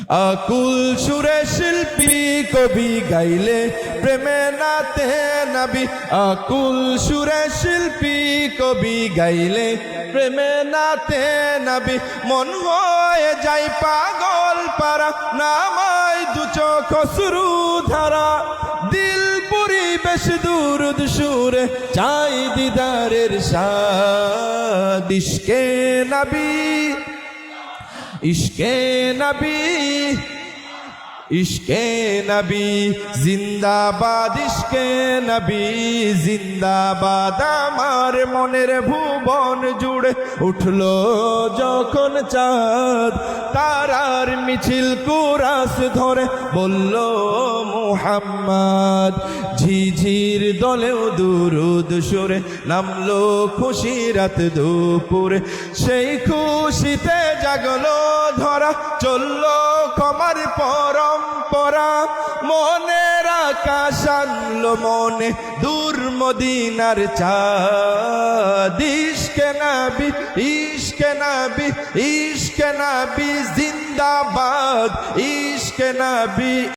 আকুল সুরে শিল্পী কবি গাইলে প্রেমে নাতে নবী। আকুল সুরে শিল্পী কবি গাইলে প্রেমে নাতে নবী। মন হয়ে যায় পাগল পারা, নামায় দু চোখ অশ্রু ধারা। দিল পরিবেশ দুরুদ সুরে চাই দিদারের শাদ। ইশকে নবী, ইশকে নবী, ইশকে নবী জিন্দাবাদ, ইশকে নবী জিন্দাবাদ। আমার মনের ভুবন জুড়ে উঠলো যখন চাঁদ, তারার মিছিল কুরাস ধরে বলল মুহাম্মদ। ঝিঝির দলেও দুরুদ সুরে নামলো খুশি রাত দুপুরে। সেই খুশিতে জাগলো ধরা, চললো ক্ষমার পরম্পরা। মনের আকাশ আনলো মনে দূর মদিনার চাঁদ। ইশকে নবী, ইশকে নবী, ইশকে নবী জিন্দাবাদ, ইশকে নবী।